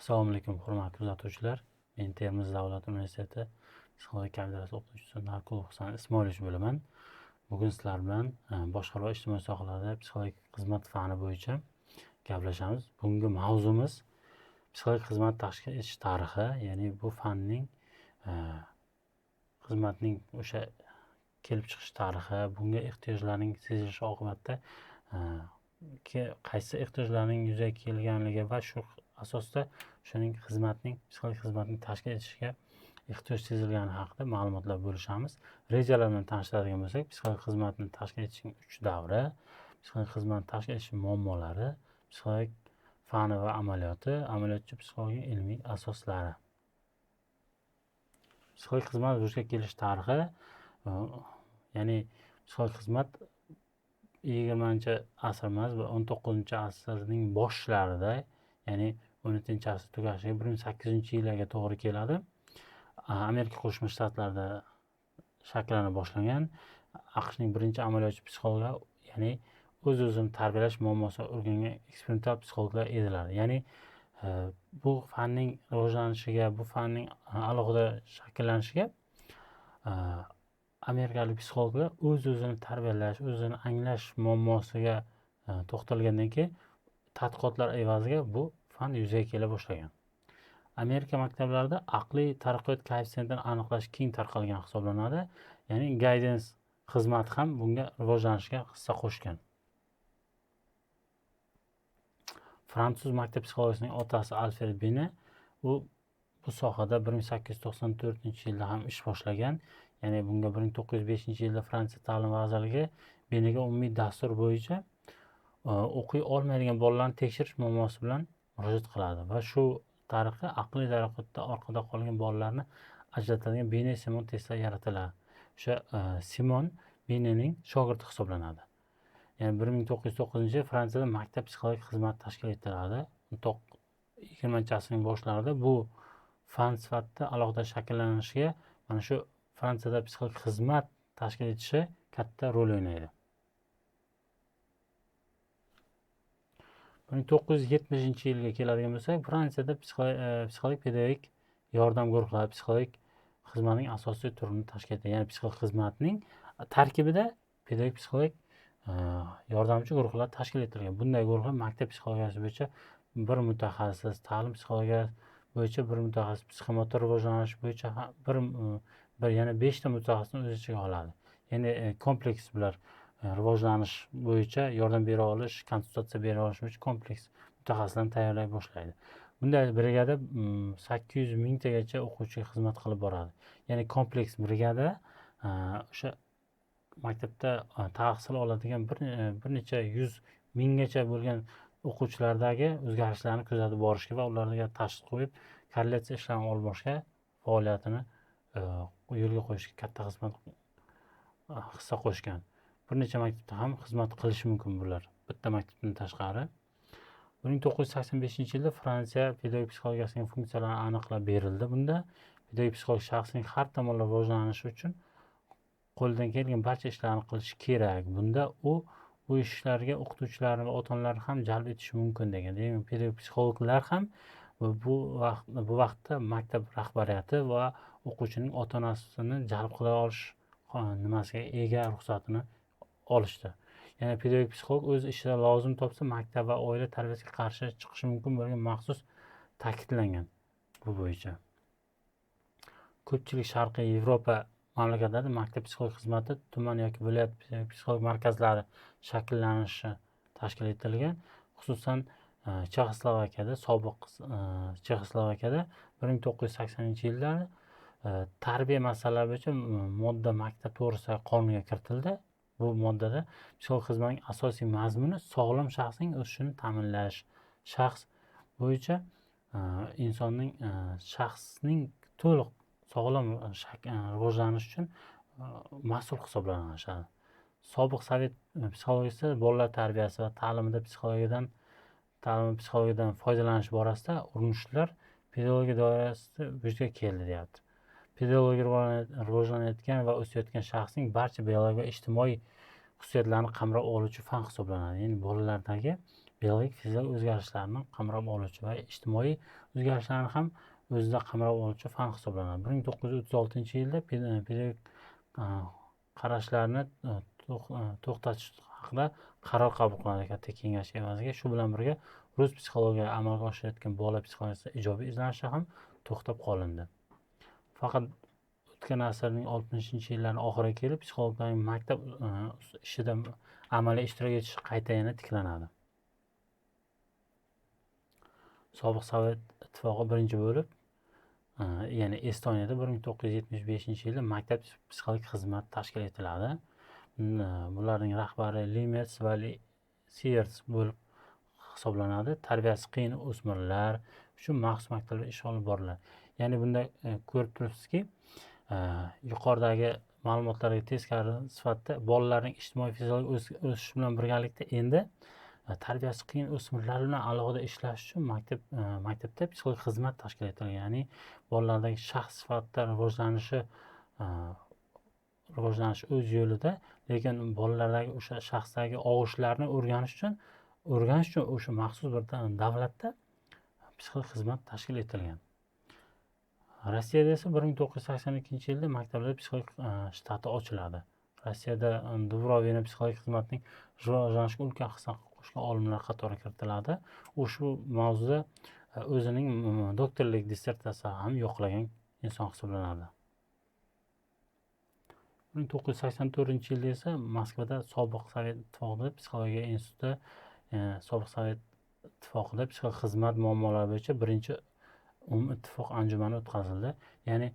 Assalomu alaykum, hurmatli kuzatuvchilar. Men Termiz davlat universiteti psixologiya kafedrasi o'qituvchisi Narkulov Husan Ismoilovich bo'laman. Bugun sizlar bilan boshqaruv va ijtimoiy sohalarda psixologik xizmat fani bo'yicha gaplashamiz. Bugungi mavzumiz psixologik xizmat tashkil etish tarixi, ya'ni bu fanning xizmatning o'sha kelib chiqish tarixi, bunga ehtiyojlarning sezilishi oqibatida qaysi ehtiyojlarning yuzaga kelganligi va shu asosda shuning psixologik xizmatning tashkil etishiga ehtiyoj sezilgani haqida ma'lumotlar bo'lishamiz. Rejalar bilan tanishtiradigan bo'lsak, psixologik xizmatni tashkil etishning 3 davri, psixologik xizmatni tashkil etish muammolari, psixologik fani va amaliyoti, amaliyotchi psixologik ilmiy asoslari. Psixologik xizmat vujudga kelish tarixi, ya'ni psixologik xizmat 20-asr emas, 19-asrning boshlarida, ya'ni 17-asr tugashiga 1800-yillarga to'g'ri keladi. Amerika Qo'shma Shtatlarida shakllana boshlagan AQShning birinchi amaliyotchi psixologlar, ya'ni o'z-o'zini tarbiyalash muammosini o'rgangan eksperimental psixologlar edilar. Ya'ni bu fanning rivojlanishiga, bu fanning alohida shakllanishiga amerikalik psixologlar o'z-o'zini tarbiyalash, o'zini anglash muammosiga to'xtalgandan keyin tadqiqotlar evaziga bu fan yuzaga kela boshlagan. Amerika maktablarida aqliy taraqqiyot koeffitsiyentini aniqlash keng tarqalgan hisoblanadi. Ya'ni guidance xizmati ham bunga rivojlanishga hissa qo'shgan. Fransuz maktab psixologiyasining otasi Alfred Binet bu sohada 1894-yilda ham ish boshlagan. Ya'ni bunga 1905-yilda Fransiya ta'lim vazirligi Binetga umumiy dastur bo'yicha o'qiy olmaydigan bolalarni tekshirish muammosi bilan murojaat qiladi va shu tariqa aqliy taraqqiyotda orqada qolgan bolalarni ajratadigan Binet-Simon testlar yaratiladi. O'sha Simon Binetning shogirdi hisoblanadi. Ya'ni 1909-yil Fransiyada maktab psixologik xizmat tashkil etiladi. 20-asrning boshlarida bu fan sifatida alohida shakllanishiga mana shu Fransiyada psixologik xizmat tashkil etishi katta rol o'ynaydi. 1970-yilga keladigan bo'lsak, Fransiyada psixologik pedagogik yordam guruhlari psixologik xizmatning asosiy turini tashkil etadi. Ya'ni psixologik xizmatning tarkibida pedagogik psixologik yordamchi guruhlar tashkil etilgan. Bunday guruhlar maktab psixologiyasi bo'yicha bir mutaxassis, ta'lim psixologiyasi bo'yicha bir mutaxassis, psixomotor rivojlanish bo'yicha yana 5 ta mutaxassisni o'z ichiga oladi. Ya'ni kompleks bular rivojlanish bo'yicha yordam bera olish, konsultatsiya bera olish bo'yicha kompleks mutaxassislarni tayyorlay boshlaydi. Bunday brigada 800 mingtagacha o'quvchiga xizmat qilib boradi. Ya'ni kompleks brigada o'sha maktabda tahsil oladigan bir necha 100 minggacha bo'lgan o'quvchilardagi o'zgarishlarni kuzatib borishga va ularga tashxis qo'yib, korrelyatsiya ishlarini olib borishga faoliyatini yo'lga qo'yishga katta hissa qo'shgan. Bir necha maktabda ham xizmat qilishi mumkin bular, bitta maktabdan tashqari. 1985-yilda Fransiya pedagogik psixologiyasining funksiyalarini aniqlab berildi. Bunda pedagogik psixolog shaxsning har tomonlama rivojlanishi uchun qo'ldan kelgan barcha ishlarni qilishi kerak. Bunda u bu ishlarga o'qituvchilarni va ota-onalarni ham jalb etishi mumkin degan. Demak, pedagogik psixologlar ham bu vaqtda maktab rahbariyati va o'quvchining ota-onasini jalb qila olish nimasiga ega ruxsatini olishdi. Ya'ni pedagogik psixolog o'z ishida lozim topsa, maktab va oila tarbiyasiga qarshi chiqishi mumkin bo'lgan maxsus ta'kidlangan bu bo'yicha. Ko'pchilik Sharqiy Yevropa mamlakatlarida maktab psixologik xizmati tuman yoki viloyat psixolog markazlari shakllanishi tashkil etilgan. Xususan Chexoslovakiyada, sobiq Chexoslovakiyada 1980-yillarda tarbiya masalalari bo'yicha modda maktab to'g'risidagi qonunga kiritildi. Bu moddada psixologik xizmatning asosiy mazmuni sog'lom shaxsning o'sishini ta'minlash, shaxs bo'yicha insonning shaxsning to'liq sog'lom rivojlanish uchun mas'ul hisoblanadi. Sobiq Sovet psixologiyasi bolalar tarbiyasi va ta'limida psixologiyadan foydalanish borasida urinishlar pedagogika doirasida vujudga keldi, deyapti. Pedagogik rivojlanayotgan va o'sayotgan shaxsning barcha biologik va ijtimoiy xususiyatlarni qamrab oluvchi fan hisoblanadi. Ya'ni bolalardagi biologik fiziologik o'zgarishlarni qamrab oluvchi va ijtimoiy o'zgarishlarni ham o'zida qamrab oluvchi fan hisoblanadi. 1936-yilda pedagogik qarashlarni to'xtatish haqida qaror qabul qilinadi katta kengash evaziga. Shu bilan birga rus psixologiya amalga oshirayotgan bola psixologiyasida ijobiy izlanishlar ham to'xtab qolindi. Faqat o'tgan asrning 60-yillarning oxiriga kelib psixologlarning maktab ishida amaliy ishtirok etishi qayta yana tiklanadi. Sobiq Sovet ittifoqi birinchi bo'lib, ya'ni Estoniyada 1975-yilda maktab psixologik xizmat tashkil etiladi. Bularning rahbari Limets va Sierts bo'lib hisoblanadi. Tarbiyasi qiyin o'smirlar uchun maxsus maktablar ish olib boriladi. Ya'ni bunda ko'rib turibsizki, yuqoridagi ma'lumotlarga teskari sifatida bolalarning ijtimoiy fiziologik o'sishi bilan birgalikda endi tarbiyasi qiyin o'smirlar bilan alohida ishlash uchun maktabda psixologik xizmat tashkil etilgan. Ya'ni bolalardagi shaxs sifatida rivojlanishi o'z yo'lida, lekin bolalardagi o'sha shaxsdagi og'ishlarni o'rganish uchun o'sha maxsus bir davlatda psixologik xizmat tashkil etilgan. Rossiyada esa 1982-yilda maktablarda psixologik shtati ochiladi. Rossiyada Dubrovina psixologik xizmatning rivojlanishiga ulkan hissa qo'shgan olimlar qatoriga kiritiladi. U shu mavzuda o'zining doktorlik dissertatsiyasini ham yo'qlagan inson hisoblanadi. 1984-yilda esa Moskvada sobiq Sovet ittifoqida psixologiya instituti, sobiq Sovet ittifoqida psixologik xizmat muammolari bo'yicha birinchi ittifoq anjumani o'tkazildi. Ya'ni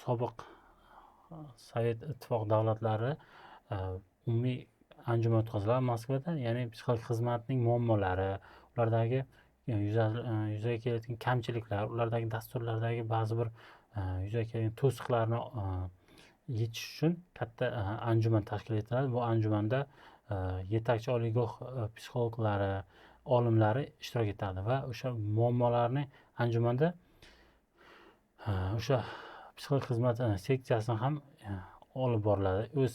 sobiq Sovet ittifoq davlatlari umumiy anjuman o'tkaziladi Moskvada. Ya'ni psixologik xizmatning muammolari, ulardagi yuzaga kelayotgan kamchiliklar, ulardagi dasturlardagi ba'zi bir yuzaga kelgan to'siqlarni yechish uchun katta anjuman tashkil etiladi. Bu anjumanda yetakchi oliygoh psixologlari, olimlari ishtirok etadi va o'sha muammolarni anjumanda o'sha psixologik xizmat seksiyasini ham olib boriladi. O'z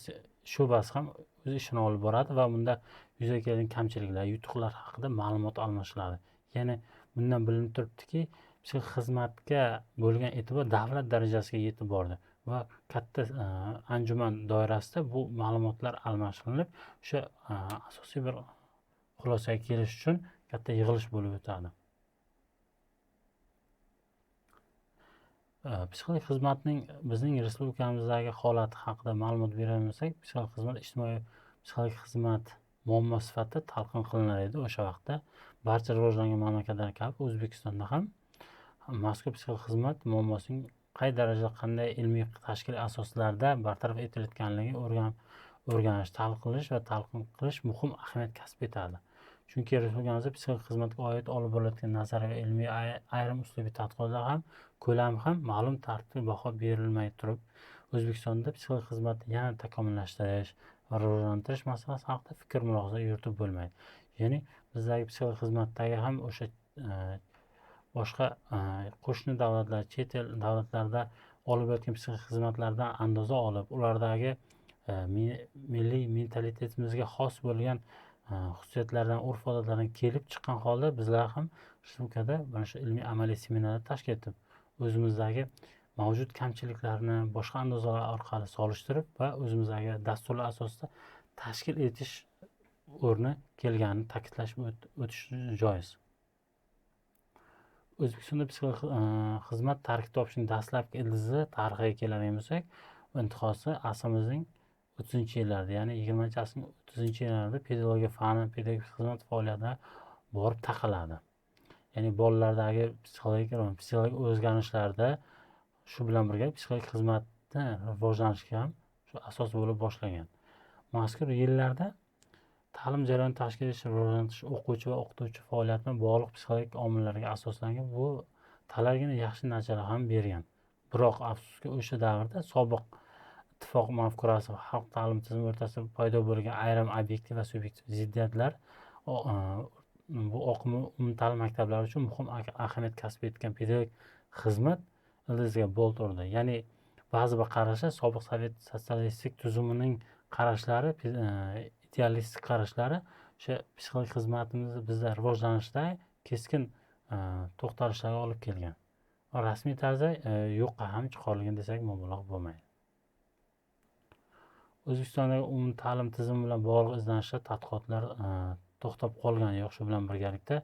sho'basi ham o'z ishini olib boradi va bunda yuzaga kelgan kamchiliklar, yutuqlar haqida ma'lumot almashiladi. Ya'ni bundan bilinib turibdiki, psixologik xizmatga bo'lgan e'tibor davlat darajasiga yetib bordi va katta anjuman doirasida bu ma'lumotlar almashinib, o'sha asosiy bir xulosaga kelish uchun katta yig'ilish bo'lib o'tadi. Psixologik xizmatning bizning respublikamizdagi holati haqida ma'lumot beramisak, psixologik xizmat ijtimoiy psixologik xizmat muammo sifatida talqin qilinar edi o'sha vaqtda. Barcha rivojlangan mamlakatlar kabi O'zbekistonda ham mazkur psixologik xizmat muammosining qay darajada qanday ilmiy tashkiliy asoslarda bartaraf etilayotganligi o'rganish, talqin qilish muhim ahamiyat kasb etadi. Chunki respublikamizda psixologik xizmatga oid olib borilayotgan nazariy va ilmiy ayrim uslubiy tadqiqotlar ham ko'lami ham ma'lum tartibda baho berilmay turib, O'zbekistonda psixologik xizmatni yana takomillashtirish va rivojlantirish masalasi haqida fikr mulohaza yuritib bo'lmaydi. Ya'ni bizdagi psixologik xizmatdagi ham o'sha boshqa qo'shni davlatlar, chet el davlatlarda olib o'tgan psixologik xizmatlardan andoza olib, ulardagi milliy mentalitetimizga xos bo'lgan xususiyatlardan, urf-odatlardan kelib chiqqan holda bizlar ham respublikada mana shu ilmiy amaliy seminarlar tashkil etib, o'zimizdagi mavjud kamchiliklarni boshqa andozalar orqali solishtirib va o'zimizdagi dasturlar asosida tashkil etish o'rni kelganini ta'kidlash o'tish joiz. O'zbekistonda psixologik xizmat tarkib topishining dastlabki ildizi tarixiga keladigan bo'lsak, intihosi asrimizning 30-yillarda, ya'ni 20-asrning 30-yillarida pedagogika fani, pedagogik xizmat faoliyatida borib taqaladi. Ya'ni bolalardagi psixologik o'zgarishlarda shu bilan birga psixologik xizmatni rivojlanishiga ham shu asos bo'lib boshlagan. Mazkur yillarda ta'lim jarayonini tashkil etish, rivojlantirish, o'quvchi va o'qituvchi faoliyati bilan bog'liq psixologik omillarga asoslangan bu talabgina yaxshi natijalar ham bergan. Biroq afsuski o'sha davrda sobiq ittifoq mafkurasi va xalq ta'lim tizimi o'rtasida paydo bo'lgan ayrim obyektiv va subyektiv ziddiyatlar bu oqimi umumta'lim maktablari uchun muhim ahamiyat kasb etgan pedagogik xizmat ildiziga bolt urdi. Ya'ni ba'zi bir qarashlar sobiq sovet sotsialistik tuzumining qarashlari, idealistik qarashlari o'sha psixologik xizmatimizni bizda rivojlanishda keskin to'xtalishlarga olib kelgan. Rasmiy tarzda yo'qqa ham chiqarilgan desak mubolag'a bo'lmaydi. O'zbekistondagi umumta'lim tizimi bilan bog'liq izlanishlar, tadqiqotlar to'xtab qolgani yo'q. Shu bilan birgalikda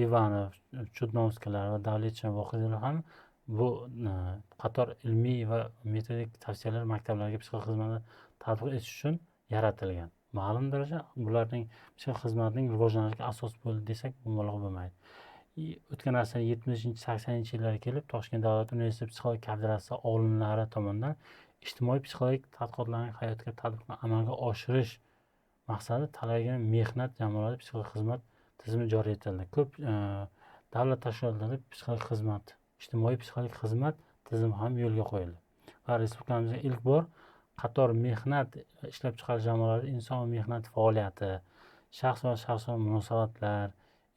Ivanov, Chudnovskiylar va Davletov va Vohidovlar ham bu qator ilmiy va metodik tavsiyalar maktablarga psixologik xizmatni tatbiq etish uchun yaratilgan. Ma'lum darajada bularning psixologik xizmatning rivojlanishiga asos bo'ldi desak mubolag'a bo'lmaydi. O'tgan asrning 70-80 yillarga kelib Toshkent davlat universiteti psixologik kafedrasi olimlari tomonidan ijtimoiy psixologik tadqiqotlarning hayotga tatbiqini amalga oshirish maqsadi talabaga mehnat jamoalarida psixologik xizmat tizimi joriy etildi. Ko'p davlat tashkilotlarida psixologik xizmat, ijtimoiy psixologik xizmat tizimi ham yo'lga qo'yildi. Va respublikamizda ilk bor qator mehnat ishlab chiqarish jamoalarida inson va mehnat faoliyati, shaxs va shaxsga munosabatlar,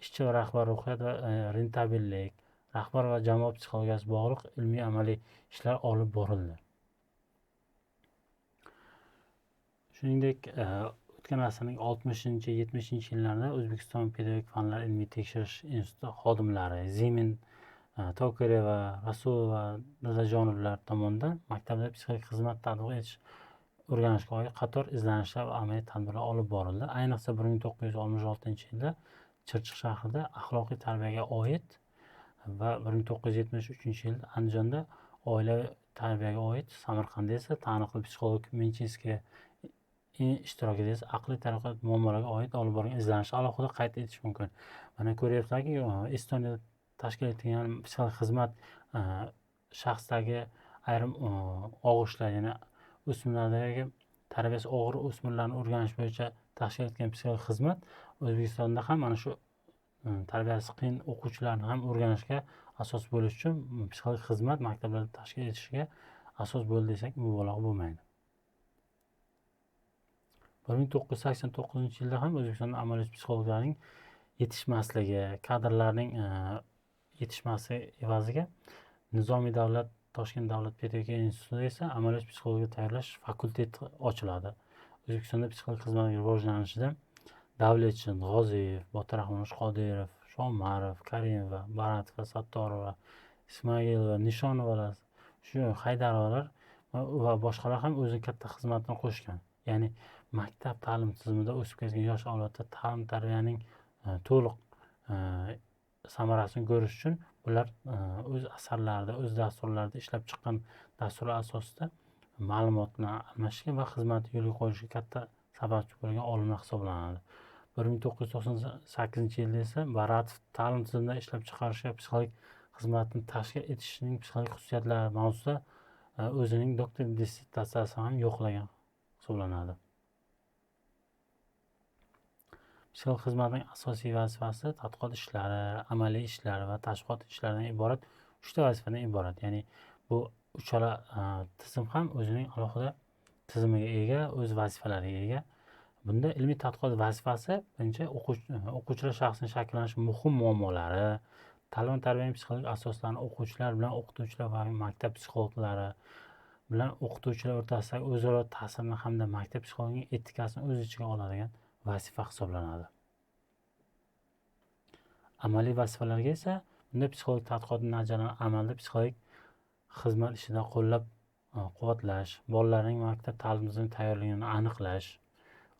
ishchi va rahbar ruhiyat va rentabellik, rahbar va jamoa psixologiyasi bog'liq ilmiy amaliy ishlar olib borildi. Shuningdek, o'tgan asrning 60-70 yillarida O'zbekiston pedagogik fanlar ilmiy tekshirish instituti xodimlari Zimin, Tokereva, Rasulova, Rzajonovlar tomonidan maktabda psixologik xizmat tatbiq etish o'rganishga oid qator izlanishlar va amaliy tadbirlar olib borildi. Ayniqsa 1966-yilda Chirchiq shahrida axloqiy tarbiyaga oid va 1973-yilda Andijonda oilaviy tarbiyaga oid, Samarqandda esa taniqli psixolog Menchinskiy ishtirokida esa aqliy taraqqiyot muammolariga oid olib borgan izlanishni alohida qayd etish mumkin. Mana ko'ryapsizlarki, Estoniyada tashkil etilgan psixologik xizmat shaxsdagi ayrim og'ishlar, ya'ni o'smirlardagi tarbiyasi og'ir o'smirlarni o'rganish bo'yicha tashkil etilgan psixologik xizmat O'zbekistonda ham mana shu tarbiyasi qiyin o'quvchilarni ham o'rganishga asos bo'lishi uchun psixologik xizmat maktablarda tashkil etishiga asos bo'ldi desak mubolag'a bo'lmaydi. 1989-yilda ham O'zbekistonda amaliyot psixologlarning yetishmasligi, kadrlarning yetishmasligi evaziga Nizomiy davlat Toshkent davlat pedagogika institutida esa amaliyot psixologiya tayyorlash fakulteti ochiladi. O'zbekistonda psixologik xizmatning rivojlanishida Davletjon, G'oziyev, Botirahmon Qodirov, Shomarov, Karimova, Baratova, Sattorova, Ismoilova, Nishonovalar, shu Haydarovalar va boshqalar ham o'zining katta xizmatini qo'shgan. Ya'ni maktab ta'lim tizimida o'sib kelgan yosh avlodda ta'lim tarbiyaning to'liq samarasini ko'rish uchun ular o'z asarlarida, o'z dasturlarida ishlab chiqqan dasturlar asosida ma'lumotlar almashishga va xizmatni yo'lga qo'yishga katta sababchi bo'lgan olimlar hisoblanadi. 1998-yilda esa Baratov ta'lim tizimida ishlab chiqarishga psixologik xizmatni tashkil etishning psixologik xususiyatlari mavzusida o'zining doktor dissertatsiyasini ham yo'qlagan hisoblanadi. Psixologik xizmatning asosiy vazifasi tadqiqot ishlari, amaliy ishlari va tashviqot ishlaridan iborat 3 ta vazifadan iborat. Ya'ni bu uchala tizim ham o'zining alohida tizimiga ega, o'z vazifalariga ega. Bunda ilmiy tadqiqot vazifasi birinchi o'quvchilar shaxsining shakllanish muhim muammolari, ta'lim tarbiyaning psixologik asoslarini o'quvchilar bilan o'qituvchilar va maktab psixologlari bilan o'qituvchilar o'rtasidagi o'zaro ta'sirini hamda maktab psixologining etikasini o'z ichiga oladigan vazifa hisoblanadi. Amaliy vazifalarga esa bunda psixologik tadqiqotning natijalarini amalda psixologik xizmat ishida qo'llab-quvvatlash, bolalarning maktab ta'lim tizimiga tayyorligini aniqlash,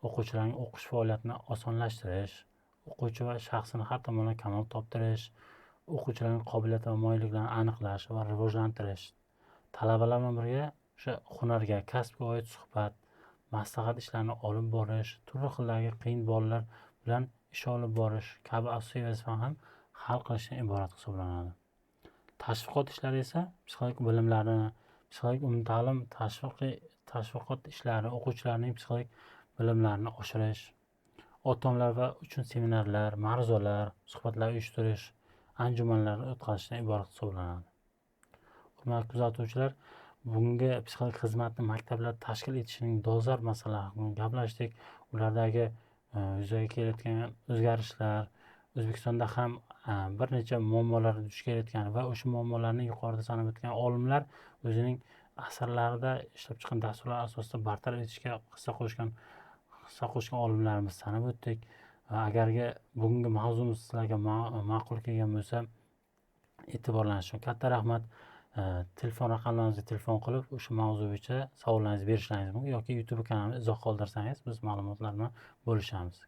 o'quvchilarning o'qish faoliyatini osonlashtirish, o'quvchi va shaxsini har tomonlama kamol toptirish, o'quvchilarning qobiliyat va moyilliklarini aniqlash va rivojlantirish, talabalar bilan birga o'sha hunarga, kasbga oid suhbat, maslahat ishlarini olib borish, turli xildagi qiyin bolalar bilan ish olib borish kabi asosiy vazifani ham hal qilishdan iborat hisoblanadi. Tashviqot ishlari esa psixologik bilimlarini, psixologik umumta'lim tashviqot ishlari, o'quvchilarning psixologik bilimlarini oshirish, ota-onalar va uchun seminarlar, ma'ruzalar, suhbatlar uyushtirish, anjumanlar o'tkazishdan iborat hisoblanadi. Hurmatli kuzatuvchilar, bugungi psixologik xizmatni maktablarda tashkil etishning dolzarb masalalari gaplashdik. Ulardagi yuzaga kelayotgan o'zgarishlar, O'zbekistonda ham bir necha muammolar duch kelayotgan va o'sha muammolarni yuqorida sanab o'tgan olimlar o'zining asarlarida ishlab chiqqan dasturlar asosida bartaraf etishga hissa qo'shgan olimlarimiz sanab o'tdik. Agarga bugungi mavzumiz sizlarga ma'qul kelgan bo'lsa, e'tiborlaringiz uchun katta rahmat. Telefon raqamlarimizga telefon qilib o'sha mavzu bo'yicha savollaringizni berishlaringiz mumkin yoki YouTube kanalimizga izoh qoldirsangiz biz ma'lumotlar bilan bo'lishamiz.